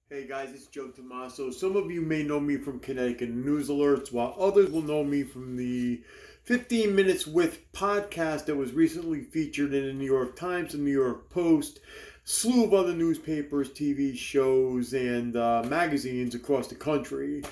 Hey guys, it's Joe Tommaso. Some of you may know me from Connecticut News Alerts, while others will know me from the 15 Minutes With podcast that was recently featured in the New York Times and New York Post, slew of other newspapers, TV shows, and magazines across the country.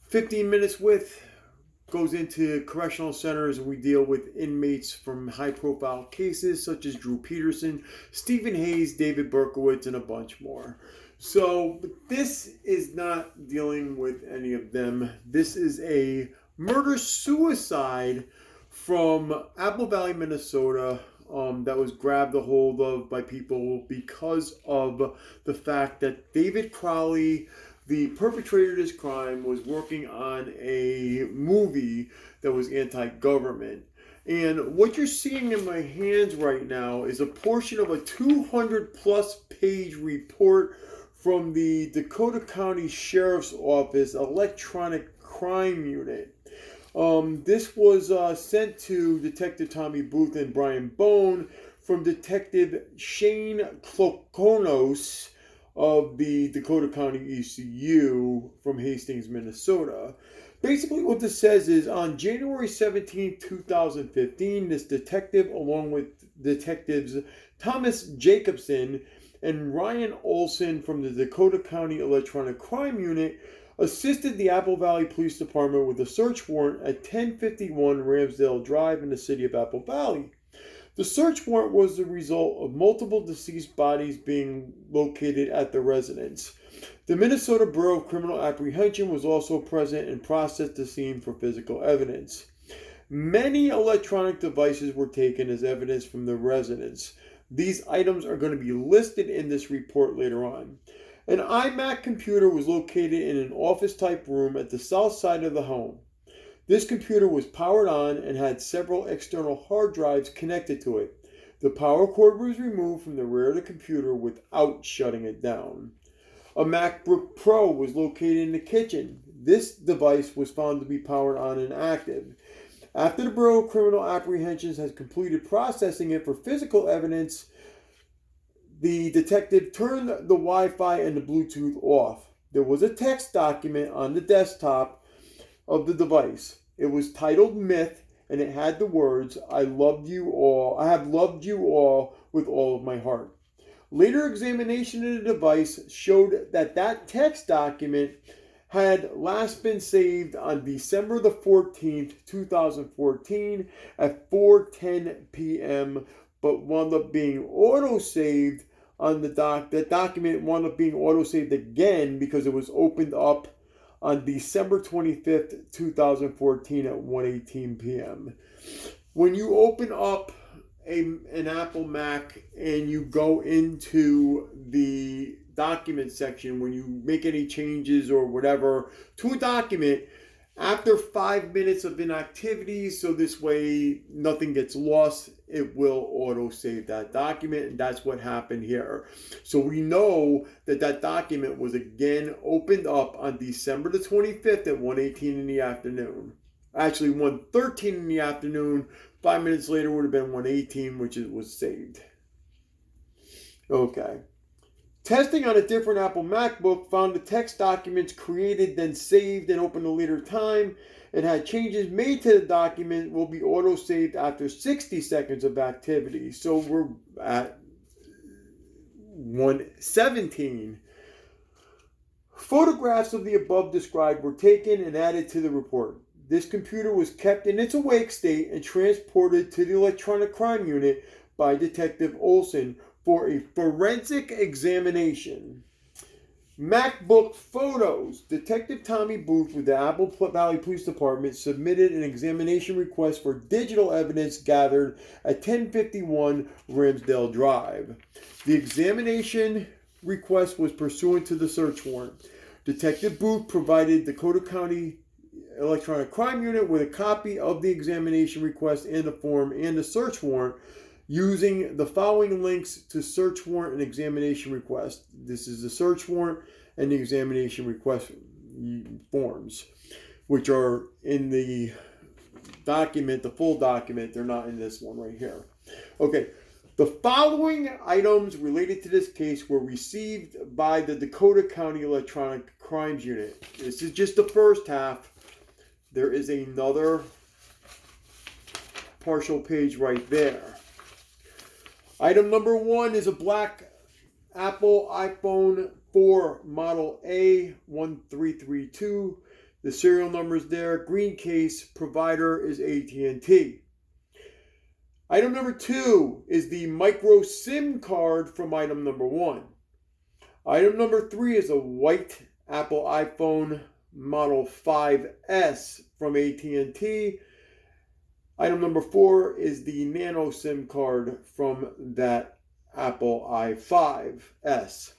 15 Minutes With goes into correctional centers and we deal with inmates from high-profile cases such as Drew Peterson, Stephen Hayes, David Berkowitz, and a bunch more. So, but this is not dealing with any of them. This is a murder-suicide from Apple Valley, Minnesota, that was grabbed a hold of by people because of the fact that David Crowley, the perpetrator of this crime, was working on a movie that was anti-government. And what you're seeing in my hands right now is a portion of a 200-plus page report from the Dakota County Sheriff's Office Electronic Crime Unit. This was sent to Detective Tommy Booth and Brian Bone from Detective Shane Klokonos of the Dakota County ECU from Hastings, Minnesota. Basically what this says is on January 17, 2015, this detective, along with detectives Thomas Jacobson and Ryan Olson from the Dakota County Electronic Crime Unit, assisted the Apple Valley Police Department with a search warrant at 1051 Ramsdale Drive in the city of Apple Valley. The search warrant was the result of multiple deceased bodies being located at the residence. The Minnesota Bureau of Criminal Apprehension was also present and processed the scene for physical evidence. Many electronic devices were taken as evidence from the residence. These items are going to be listed in this report later on. An iMac computer was located in an office-type room at the south side of the home. This computer was powered on and had several external hard drives connected to it. The power cord was removed from the rear of the computer without shutting it down. A MacBook Pro was located in the kitchen. This device was found to be powered on and active. After the Bureau of Criminal Apprehensions has completed processing it for physical evidence, the detective turned the Wi-Fi and the Bluetooth off. There was a text document on the desktop of the device. It was titled Myth, and it had the words, I have loved you all with all of my heart. Later examination of the device showed that that text document had last been saved on December the 14th, 2014 at 4:10 p.m., but wound up being auto-saved on that document wound up being auto-saved again because it was opened up on December 25th, 2014 at 1:18 p.m. When you open up an Apple Mac and you go into the document section, when you make any changes or whatever to a document, after 5 minutes of inactivity, so this way nothing gets lost, it will auto save that document, and that's what happened here. So we know that that document was again opened up on December the 25th at 1:18 in the afternoon. Actually 1:13 in the afternoon. 5 minutes later would have been 1:18, which it was saved. Okay. Testing on a different Apple MacBook found the text documents created, then saved and opened a later time. It had changes made to the document will be auto-saved after 60 seconds of activity. So we're at 1:17. Photographs of the above described were taken and added to the report. This computer was kept in its awake state and transported to the Electronic Crime Unit by Detective Olson for a forensic examination. MacBook photos. Detective Tommy Booth with the Apple Valley Police Department submitted an examination request for digital evidence gathered at 1051 Ramsdale Drive. The examination request was pursuant to the search warrant. Detective Booth provided Dakota County Electronic Crime Unit with a copy of the examination request and the form and the search warrant using the following links to search warrant and examination request. This is the search warrant and the examination request forms, which are in the document, the full document. They're not in this one right here. Okay. The following items related to this case were received by the Dakota County Electronic Crimes Unit. This is just the first half. There is another partial page right there. Item number 1 is a black Apple iPhone 4 Model A1332. The serial number is there. Green case. Provider is AT&T. Item number 2 is the micro SIM card from item number 1. Item number 3 is a white Apple iPhone Model 5S from AT&T. Item number 4 is the nano SIM card from that Apple i5S.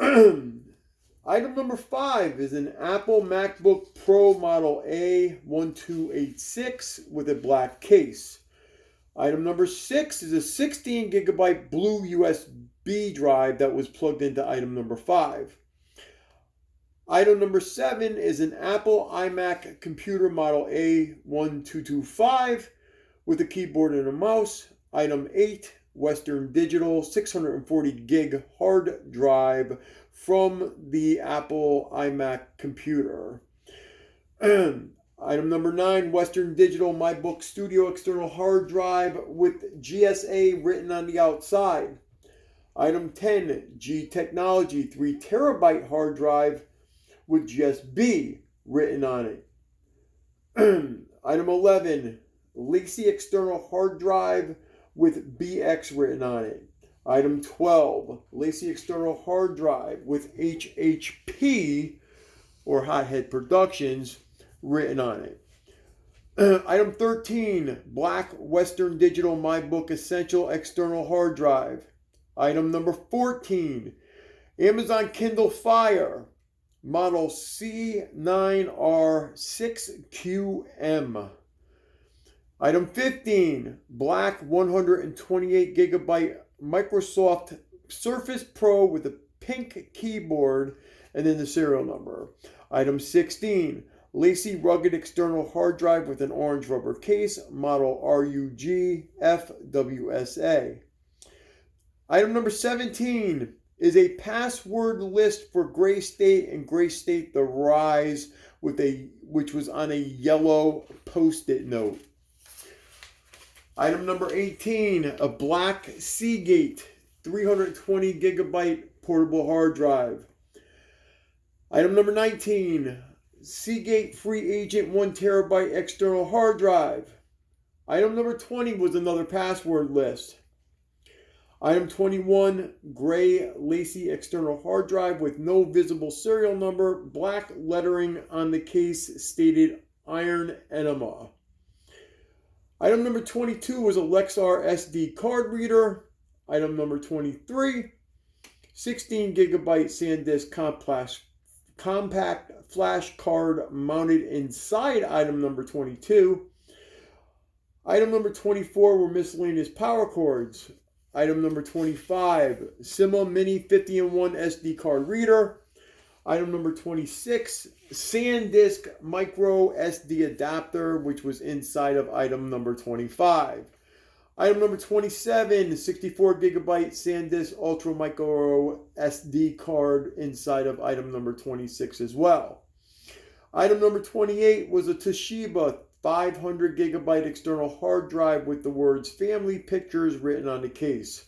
Item number 5 is an Apple MacBook Pro Model A1286 with a black case. Item number 6 is a 16 gigabyte blue USB drive that was plugged into item number 5. Item number 7 is an Apple iMac computer model A1225 with a keyboard and a mouse. Item 8, Western Digital 640 gig hard drive from the Apple iMac computer. Item number 9, Western Digital MyBook Studio external hard drive with GSA written on the outside. Item 10, G Technology 3 terabyte hard drive with GSB written on it. Item 11, Lacey external hard drive with BX written on it. Item 12, Lacey external hard drive with HHP or Hothead Productions written on it. Item 13, black Western Digital MyBook Essential external hard drive. Item number 14, Amazon Kindle Fire model C9R6QM. Item 15, black 128 gigabyte Microsoft Surface Pro with a pink keyboard and then the serial number. Item 16, Lacey rugged external hard drive with an orange rubber case, model RUG FWSA. Item number 17 is a password list for Gray State and Gray State The Rise which was on a yellow post-it note. Item number 18, a black Seagate 320 gigabyte portable hard drive. Item number 19, Seagate Free Agent 1 terabyte external hard drive. Item number 20 was another password list. Item 21, gray Lacey external hard drive with no visible serial number, black lettering on the case stated Iron Enema. Item number 22 was a Lexar SD card reader. Item number 23, 16 gigabyte SanDisk compact flash card mounted inside item number 22. Item number 24 were miscellaneous power cords. Item number 25, Sima Mini 50-in-1 SD card reader. Item number 26, SanDisk micro SD adapter, which was inside of item number 25. Item number 27, 64 gigabyte SanDisk Ultra Micro SD card inside of item number 26 as well. Item number 28 was a Toshiba 500 gigabyte external hard drive with the words Family Pictures written on the case.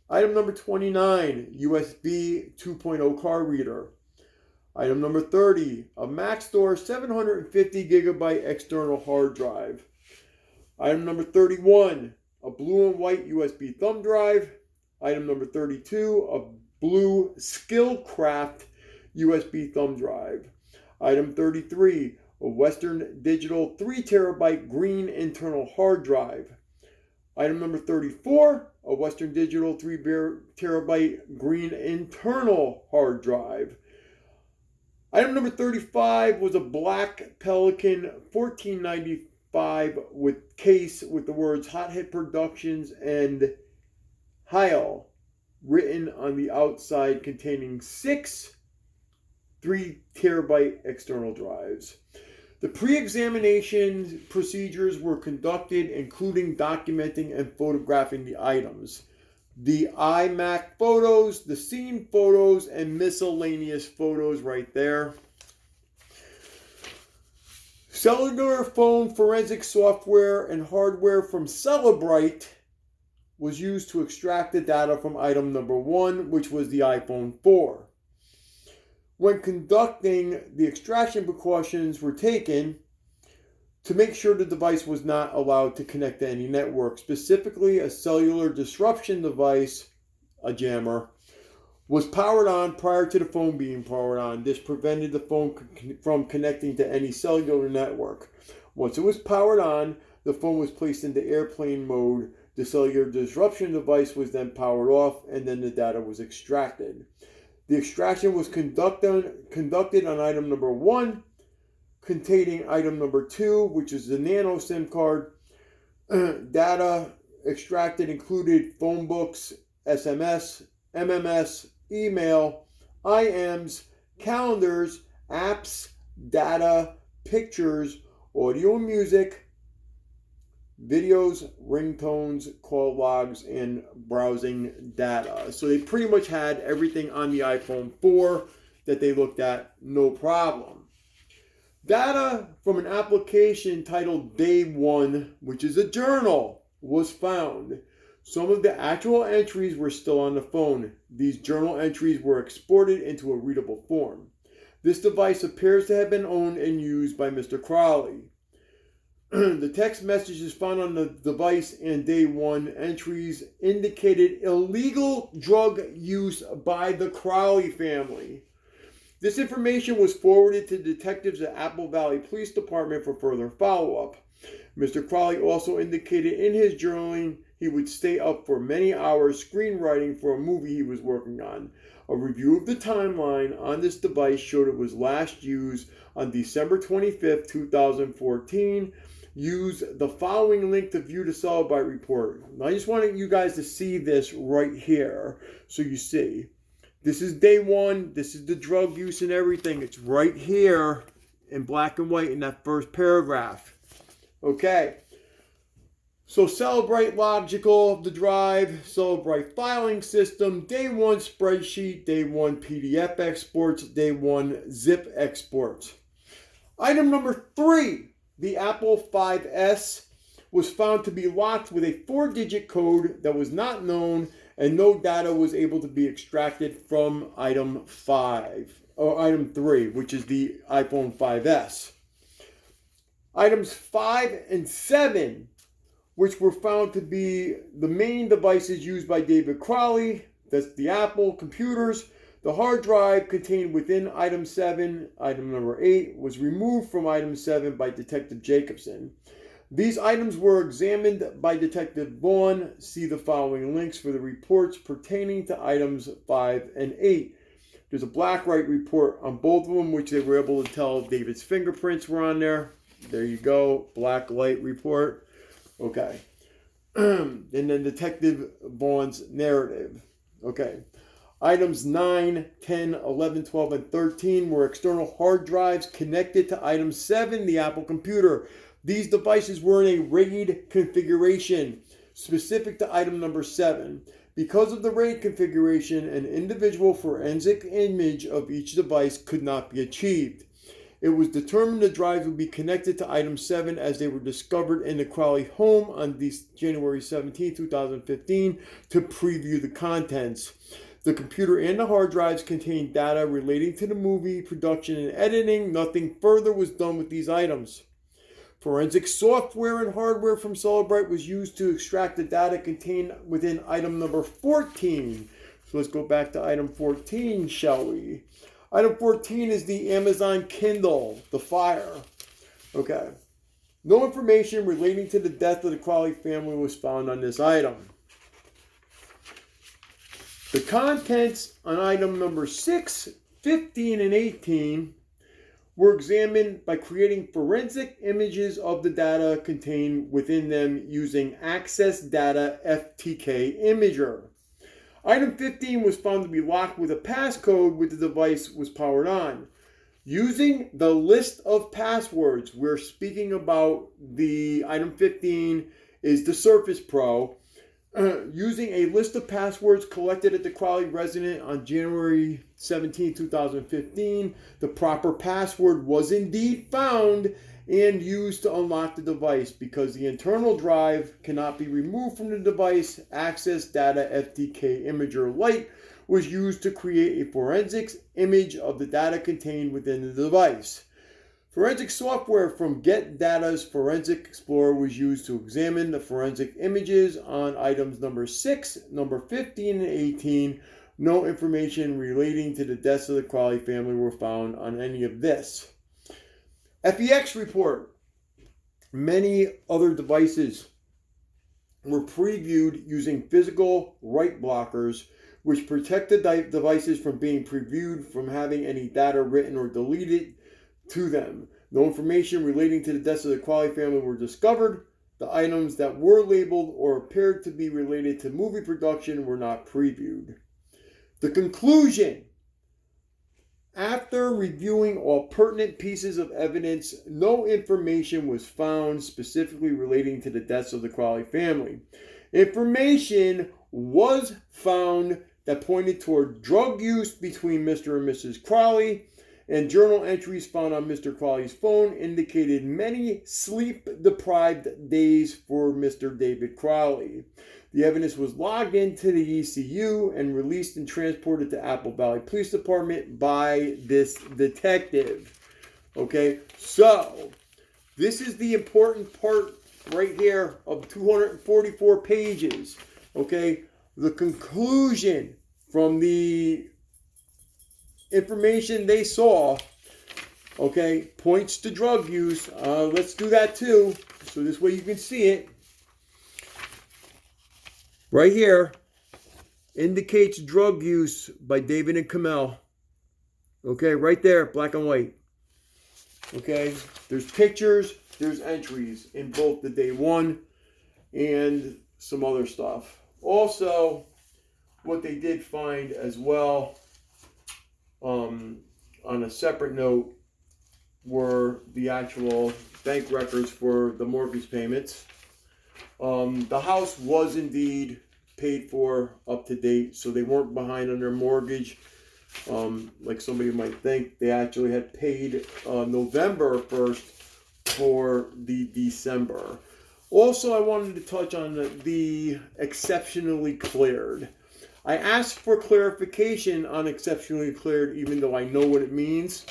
Item number 29, USB 2.0 card reader. Item number 30, a Maxtor 750 gigabyte external hard drive. Item number 31, a blue and white USB thumb drive. Item number 32, a blue Skillcraft USB thumb drive. Item 33, a Western Digital 3 terabyte green internal hard drive. Item number 34, a Western Digital 3 terabyte green internal hard drive. Item number 35 was a black Pelican 1495 with case with the words Hothead Productions and Heil written on the outside, containing 6 3 terabyte external drives. The pre-examination procedures were conducted, including documenting and photographing the items. The IMAC photos, the scene photos, and miscellaneous photos right there. Cellular phone forensic software and hardware from Celebrite was used to extract the data from item number 1, which was the iPhone 4. When conducting, the extraction precautions were taken to make sure the device was not allowed to connect to any network. Specifically, a cellular disruption device, a jammer, was powered on prior to the phone being powered on. This prevented the phone from connecting to any cellular network. Once it was powered on, the phone was placed into airplane mode. The cellular disruption device was then powered off, and then the data was extracted. The extraction was conducted on item number 1, containing item number 2, which is the nano SIM card. Data extracted included phone books, SMS, MMS, email, IMs, calendars, apps, data, pictures, audio and music, videos, ringtones, call logs, and browsing data. So they pretty much had everything on the iPhone 4 that they looked at, no problem. Data from an application titled Day One, which is a journal, was found. Some of the actual entries were still on the phone. These journal entries were exported into a readable form. This device appears to have been owned and used by Mr. Crowley. The text messages found on the device and Day One entries indicated illegal drug use by the Crowley family. This information was forwarded to detectives at Apple Valley Police Department for further follow-up. Mr. Crowley also indicated in his journaling he would stay up for many hours screenwriting for a movie he was working on. A review of the timeline on this device showed it was last used on December 25th, 2014. Use the following link to view the Celebrite report. I just wanted you guys to see this right here so you see. This is Day One. This is the drug use and everything. It's right here in black and white in that first paragraph. Okay. So Celebrite logical of the drive, Celebrite filing system, Day One spreadsheet, Day One PDF exports, Day One zip exports. Item number 3. The Apple 5S was found to be locked with a 4-digit code that was not known, and no data was able to be extracted from item 3, which is the iPhone 5S. Items 5 and 7, which were found to be the main devices used by David Crowley, that's the Apple computers. The hard drive contained within item 7, item number 8, was removed from item 7 by Detective Jacobson. These items were examined by Detective Vaughn. See the following links for the reports pertaining to items 5 and 8. There's a black-white report on both of them, which they were able to tell David's fingerprints were on there. There you go, black-light report. Okay. And then Detective Vaughn's narrative. Okay. Items 9, 10, 11, 12, and 13 were external hard drives connected to item 7, the Apple computer. These devices were in a RAID configuration specific to item number 7. Because of the RAID configuration, an individual forensic image of each device could not be achieved. It was determined the drives would be connected to item 7 as they were discovered in the Crowley home on January 17, 2015 to preview the contents. The computer and the hard drives contained data relating to the movie, production, and editing. Nothing further was done with these items. Forensic software and hardware from Celebrite was used to extract the data contained within item number 14. So let's go back to item 14, shall we? Item 14 is the Amazon Kindle, the Fire. Okay. No information relating to the death of the Crowley family was found on this item. The contents on item number 6, 15, and 18 were examined by creating forensic images of the data contained within them using Access Data FTK Imager. Item 15 was found to be locked with a passcode when the device was powered on. Using the list of passwords, we're speaking about the item 15 is the Surface Pro. Using a list of passwords collected at the Crowley residence on January 17, 2015, the proper password was indeed found and used to unlock the device. Because the internal drive cannot be removed from the device, Access Data FTK Imager Lite was used to create a forensics image of the data contained within the device. Forensic software from Get Data's Forensic Explorer was used to examine the forensic images on items number 6, number 15, and 18. No information relating to the deaths of the Crowley family were found on any of this. FEX report. Many other devices were previewed using physical write blockers, which protect the devices from being previewed from having any data written or deleted to them. No information relating to the deaths of the Crowley family were discovered. The items that were labeled or appeared to be related to movie production were not previewed. The conclusion. After reviewing all pertinent pieces of evidence, no information was found specifically relating to the deaths of the Crowley family. Information was found that pointed toward drug use between Mr. and Mrs. Crowley, and journal entries found on Mr. Crowley's phone indicated many sleep-deprived days for Mr. David Crowley. The evidence was logged into the ECU and released and transported to Apple Valley Police Department by this detective. Okay, so this is the important part right here of 244 pages. Okay, the conclusion from the information they saw, okay, points to drug use. Let's do that too, so this way you can see it. Right here, indicates drug use by David and Kamel. Okay, right there, black and white. Okay, there's pictures, there's entries in both the day one and some other stuff. Also, what they did find as well, on a separate note, were the actual bank records for the mortgage payments. The house was indeed paid for up to date, so they weren't behind on their mortgage. Like somebody might think, they actually had paid November 1st for the December. Also, I wanted to touch on the exceptionally cleared. I asked for clarification on exceptionally cleared, even though I know what it means.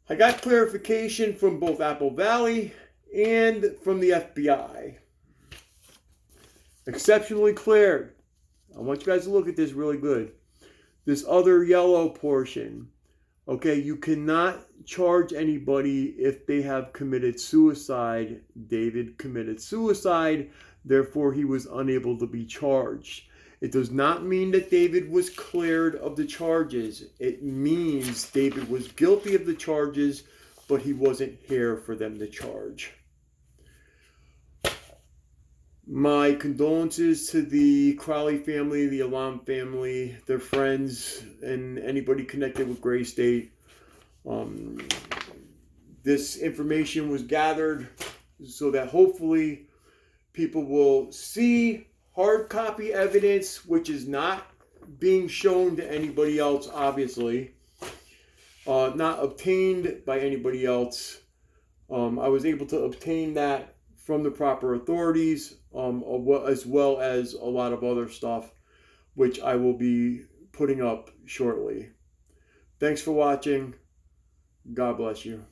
I got clarification from both Apple Valley and from the FBI. Exceptionally cleared. I want you guys to look at this really good. This other yellow portion. Okay, you cannot charge anybody if they have committed suicide. David committed suicide, therefore he was unable to be charged. It does not mean that David was cleared of the charges. It means David was guilty of the charges, but he wasn't here for them to charge. My condolences to the Crowley family, the Alam family, their friends, and anybody connected with Gray State. This information was gathered so that hopefully people will see hard copy evidence, which is not being shown to anybody else, obviously. Not obtained by anybody else. I was able to obtain that from the proper authorities, as well as a lot of other stuff, which I will be putting up shortly. Thanks for watching. God bless you.